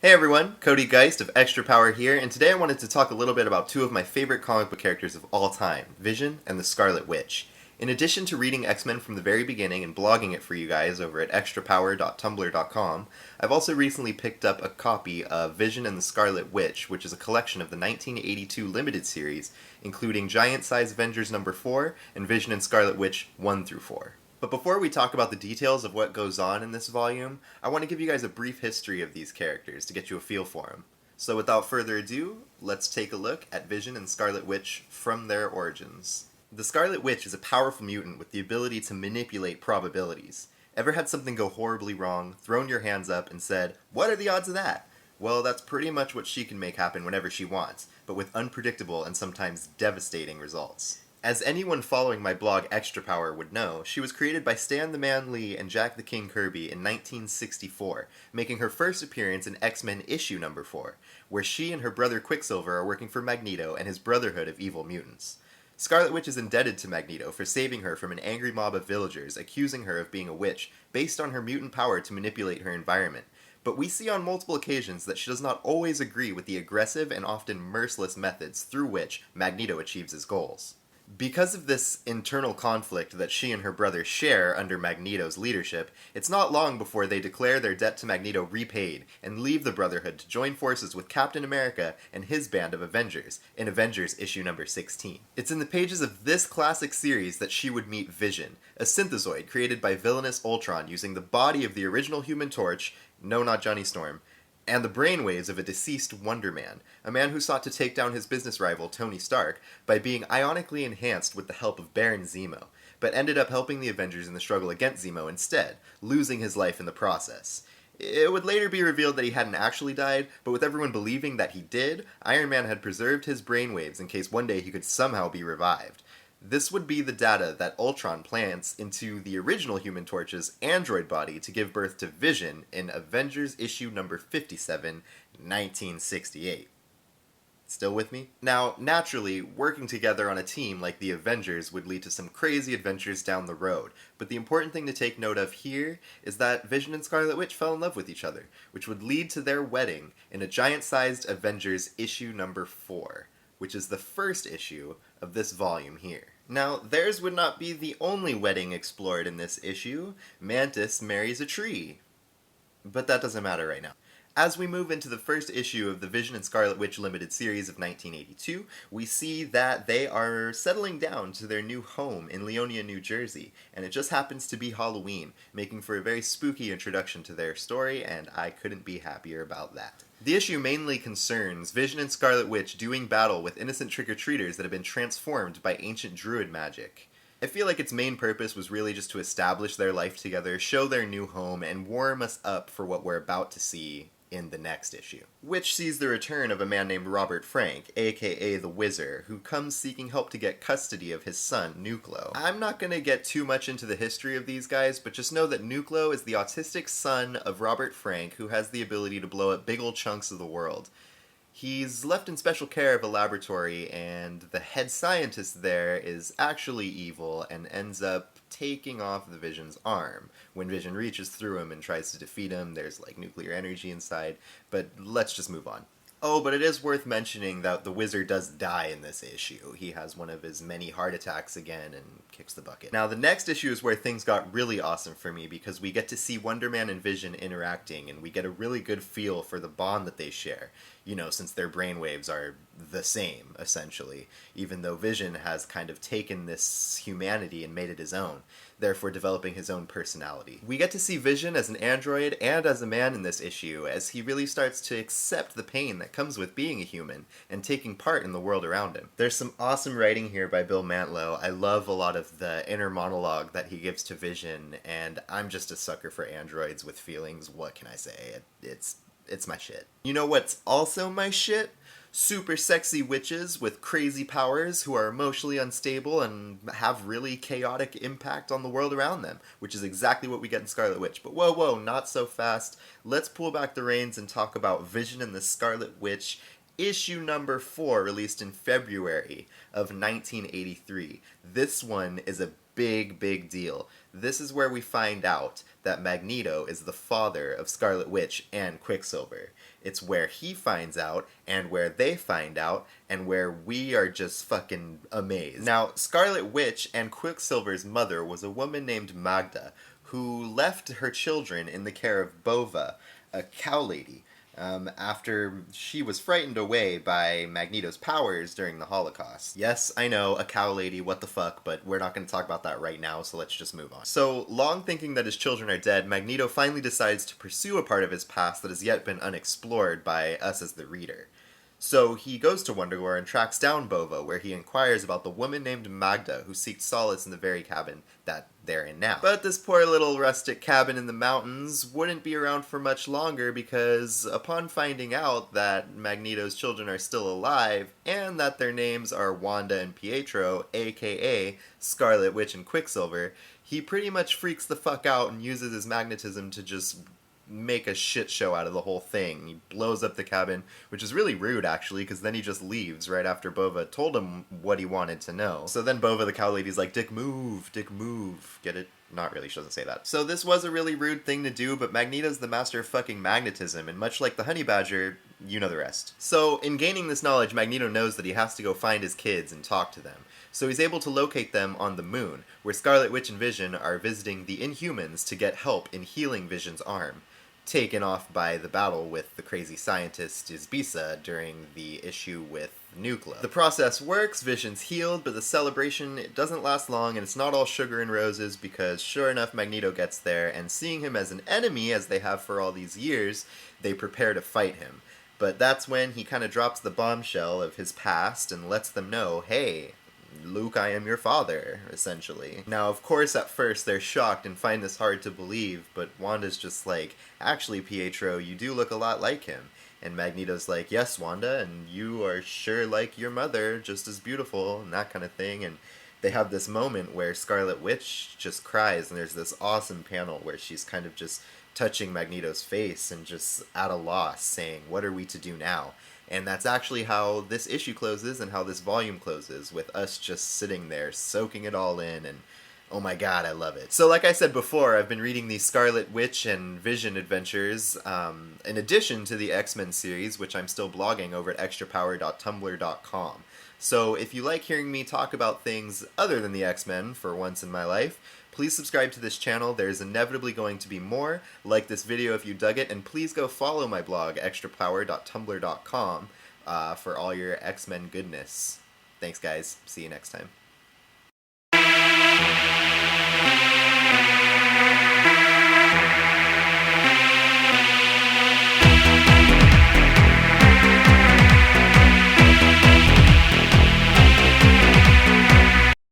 Hey everyone, Cody Geist of Extra Power here, and today I wanted to talk a little bit about two of my favorite comic book characters of all time, Vision and the Scarlet Witch. In addition to reading X-Men from the very beginning and blogging it for you guys over at extrapower.tumblr.com, I've also recently picked up a copy of Vision and the Scarlet Witch, which is a collection of the 1982 limited series, including Giant Size Avengers number 4 and Vision and Scarlet Witch 1 through 4. But before we talk about the details of what goes on in this volume, I want to give you guys a brief history of these characters to get you a feel for them. So without further ado, let's take a look at Vision and Scarlet Witch from their origins. The Scarlet Witch is a powerful mutant with the ability to manipulate probabilities. Ever had something go horribly wrong, thrown your hands up, and said, "What are the odds of that?" Well, that's pretty much what she can make happen whenever she wants, but with unpredictable and sometimes devastating results. As anyone following my blog Extra Power would know, she was created by Stan the Man Lee and Jack the King Kirby in 1964, making her first appearance in X-Men issue number 4, where she and her brother Quicksilver are working for Magneto and his Brotherhood of Evil Mutants. Scarlet Witch is indebted to Magneto for saving her from an angry mob of villagers accusing her of being a witch based on her mutant power to manipulate her environment. But we see on multiple occasions that she does not always agree with the aggressive and often merciless methods through which Magneto achieves his goals. Because of this internal conflict that she and her brother share under Magneto's leadership, it's not long before they declare their debt to Magneto repaid and leave the Brotherhood to join forces with Captain America and his band of Avengers in Avengers issue number 16. It's in the pages of this classic series that she would meet Vision, a synthezoid created by villainous Ultron using the body of the original Human Torch, no, not Johnny Storm, and the brainwaves of a deceased Wonder Man, a man who sought to take down his business rival Tony Stark by being ionically enhanced with the help of Baron Zemo, but ended up helping the Avengers in the struggle against Zemo instead, losing his life in the process. It would later be revealed that he hadn't actually died, but with everyone believing that he did, Iron Man had preserved his brainwaves in case one day he could somehow be revived. This would be the data that Ultron plants into the original Human Torch's android body to give birth to Vision in Avengers issue number 57, 1968. Still with me? Now, naturally, working together on a team like the Avengers would lead to some crazy adventures down the road, but the important thing to take note of here is that Vision and Scarlet Witch fell in love with each other, which would lead to their wedding in a giant-sized Avengers issue number 4, which is the first issue of this volume here. Now, theirs would not be the only wedding explored in this issue. Mantis marries a tree. But that doesn't matter right now. As we move into the first issue of the Vision and Scarlet Witch limited series of 1982, we see that they are settling down to their new home in Leonia, New Jersey, and it just happens to be Halloween, making for a very spooky introduction to their story, and I couldn't be happier about that. The issue mainly concerns Vision and Scarlet Witch doing battle with innocent trick-or-treaters that have been transformed by ancient druid magic. I feel like its main purpose was really just to establish their life together, show their new home, and warm us up for what we're about to see in the next issue, which sees the return of a man named Robert Frank, aka the Wizard, who comes seeking help to get custody of his son, Nuclo. I'm not going to get too much into the history of these guys, but just know that Nuclo is the autistic son of Robert Frank, who has the ability to blow up big old chunks of the world. He's left in special care of a laboratory, and the head scientist there is actually evil and ends up taking off the Vision's arm. When Vision reaches through him and tries to defeat him, there's like nuclear energy inside, but let's just move on. Oh, but it is worth mentioning that the Wizard does die in this issue. He has one of his many heart attacks again and kicks the bucket. Now, the next issue is where things got really awesome for me because we get to see Wonder Man and Vision interacting and we get a really good feel for the bond that they share. You know, since their brainwaves are the same, essentially, even though Vision has kind of taken this humanity and made it his own, therefore developing his own personality. We get to see Vision as an android and as a man in this issue, as he really starts to accept the pain that comes with being a human and taking part in the world around him. There's some awesome writing here by Bill Mantlo. I love a lot of the inner monologue that he gives to Vision, and I'm just a sucker for androids with feelings. What can I say? It's my shit. You know what's also my shit? Super sexy witches with crazy powers who are emotionally unstable and have really chaotic impact on the world around them, which is exactly what we get in Scarlet Witch. But whoa, not so fast. Let's pull back the reins and talk about Vision and the Scarlet Witch, issue number 4, released in February of 1983. This one is a big deal. This is where we find out that Magneto is the father of Scarlet Witch and Quicksilver. It's where he finds out, and where they find out, and where we are just fucking amazed. Now, Scarlet Witch and Quicksilver's mother was a woman named Magda, who left her children in the care of Bova, a cow lady, after she was frightened away by Magneto's powers during the Holocaust. Yes, I know, a cow lady, what the fuck, but we're not going to talk about that right now, so let's just move on. So, long thinking that his children are dead, Magneto finally decides to pursue a part of his past that has yet been unexplored by us as the reader. So he goes to Wondergore and tracks down Bova, where he inquires about the woman named Magda, who seeks solace in the very cabin that they're in now. But this poor little rustic cabin in the mountains wouldn't be around for much longer, because upon finding out that Magneto's children are still alive, and that their names are Wanda and Pietro, aka Scarlet Witch and Quicksilver, he pretty much freaks the fuck out and uses his magnetism to just make a shit show out of the whole thing. He blows up the cabin, which is really rude actually, because then he just leaves right after Bova told him what he wanted to know. So then Bova the cow lady's like, Dick move, get it? Not really, she doesn't say that. So this was a really rude thing to do, but Magneto's the master of fucking magnetism, and much like the honey badger, you know the rest. So in gaining this knowledge, Magneto knows that he has to go find his kids and talk to them. So he's able to locate them on the moon, where Scarlet Witch and Vision are visiting the Inhumans to get help in healing Vision's arm, taken off by the battle with the crazy scientist Isbisa during the issue with Nuclear. The process works, Vision's healed, but the celebration, it doesn't last long, and it's not all sugar and roses, because sure enough Magneto gets there, and seeing him as an enemy, as they have for all these years, they prepare to fight him. But that's when he kind of drops the bombshell of his past and lets them know, hey, Luke, I am your father, essentially. Now, of course, at first they're shocked and find this hard to believe, but Wanda's just like, actually, Pietro, you do look a lot like him. And Magneto's like, yes, Wanda, and you are sure like your mother, just as beautiful, and that kind of thing. And they have this moment where Scarlet Witch just cries, and there's this awesome panel where she's kind of just touching Magneto's face and just at a loss, saying, what are we to do now? And that's actually how this issue closes and how this volume closes, with us just sitting there soaking it all in, and oh my god, I love it. So like I said before, I've been reading these Scarlet Witch and Vision adventures, in addition to the X-Men series, which I'm still blogging over at extrapower.tumblr.com. So if you like hearing me talk about things other than the X-Men for once in my life, please subscribe to this channel. There's inevitably going to be more. Like this video if you dug it, and please go follow my blog, extrapower.tumblr.com, for all your X-Men goodness. Thanks guys, see you next time.